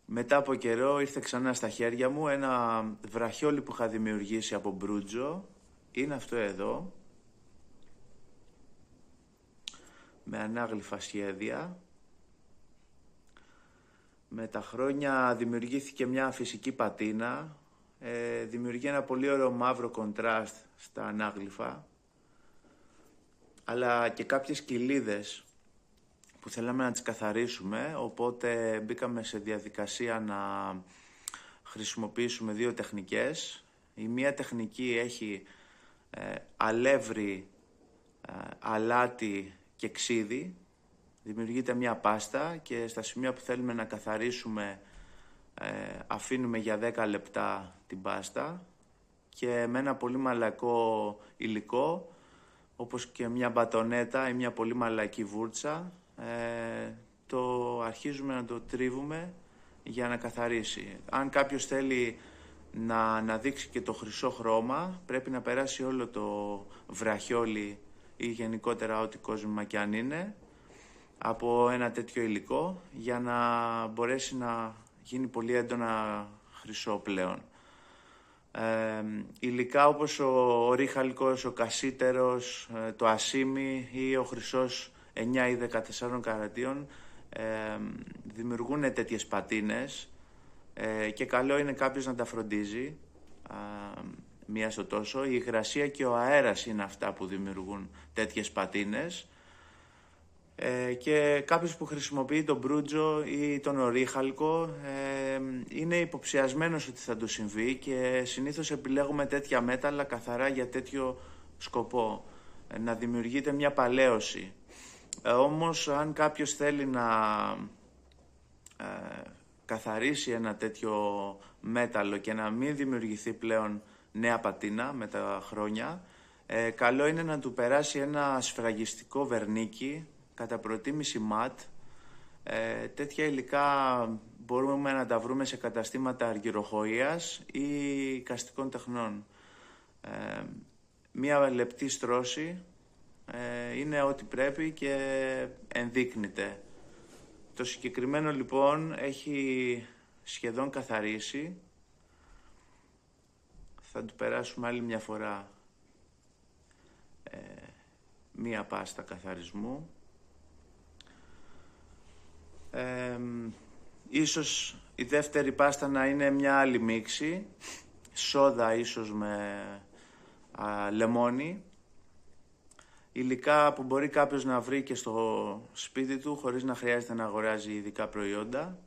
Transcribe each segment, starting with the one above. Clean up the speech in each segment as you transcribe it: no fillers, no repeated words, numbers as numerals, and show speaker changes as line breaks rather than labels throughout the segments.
Μετά από καιρό ήρθε ξανά στα χέρια μου ένα βραχιόλι που είχα δημιουργήσει από μπρούτζο. Είναι αυτό εδώ, με ανάγλυφα σχέδια. Με τα χρόνια δημιουργήθηκε μια φυσική πατίνα. Δημιουργεί ένα πολύ ωραίο μαύρο κοντράστ στα ανάγλυφα, αλλά και κάποιες κοιλίδες που θέλαμε να τις καθαρίσουμε, οπότε μπήκαμε σε διαδικασία να χρησιμοποιήσουμε δύο τεχνικές. Η μία τεχνική έχει αλεύρι, αλάτι και ξύδι. Δημιουργείται μια πάστα και στα σημεία που θέλουμε να καθαρίσουμε αφήνουμε για 10 λεπτά την πάστα και με ένα πολύ μαλακό υλικό, όπως και μια μπατονέτα ή μια πολύ μαλακή βούρτσα, το αρχίζουμε να το τρίβουμε για να καθαρίσει. Αν κάποιος θέλει να δείξει και το χρυσό χρώμα, πρέπει να περάσει όλο το βραχιόλι ή γενικότερα ό,τι κόσμημα κι αν είναι από ένα τέτοιο υλικό, για να μπορέσει να γίνει πολύ έντονα χρυσό πλέον. Υλικά όπως ο ρίχαλκος, ο κασίτερος, το ασίμι ή ο χρυσός 9 ή 14 καρατίων δημιουργούν τέτοιες πατίνες και καλό είναι κάποιος να τα φροντίζει μία στο τόσο. Η υγρασία και ο αέρας είναι αυτά που δημιουργούν τέτοιες πατίνες και κάποιος που χρησιμοποιεί τον μπρούτζο ή τον ορίχαλκο είναι υποψιασμένος ότι θα του συμβεί και συνήθως επιλέγουμε τέτοια μέταλλα καθαρά για τέτοιο σκοπό, να δημιουργείται μια παλαίωση. Όμως αν κάποιος θέλει να καθαρίσει ένα τέτοιο μέταλλο και να μην δημιουργηθεί πλέον νέα πατίνα με τα χρόνια, καλό είναι να του περάσει ένα σφραγιστικό βερνίκι, κατά προτίμηση ματ. Τέτοια υλικά μπορούμε να τα βρούμε σε καταστήματα αργυροχοΐας ή καστικών τεχνών. Μία λεπτή στρώση είναι ό,τι πρέπει και ενδείκνυται. Το συγκεκριμένο λοιπόν έχει σχεδόν καθαρίσει. Θα του περάσουμε άλλη μια φορά μία πάστα καθαρισμού. Ίσως η δεύτερη πάστα να είναι μια άλλη μίξη, σόδα ίσως με λεμόνι, υλικά που μπορεί κάποιος να βρει και στο σπίτι του χωρίς να χρειάζεται να αγοράζει ειδικά προϊόντα.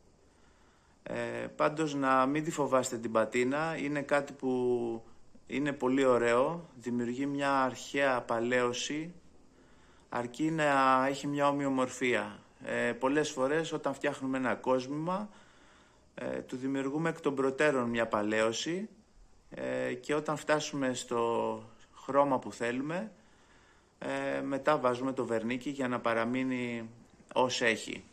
Πάντως να μην τη φοβάστε την πατίνα, είναι κάτι που είναι πολύ ωραίο, δημιουργεί μια αρχαία παλαίωση, αρκεί να έχει μια ομοιομορφία. Πολλές φορές όταν φτιάχνουμε ένα κόσμημα του δημιουργούμε εκ των προτέρων μια παλαίωση και όταν φτάσουμε στο χρώμα που θέλουμε μετά βάζουμε το βερνίκι για να παραμείνει ως έχει.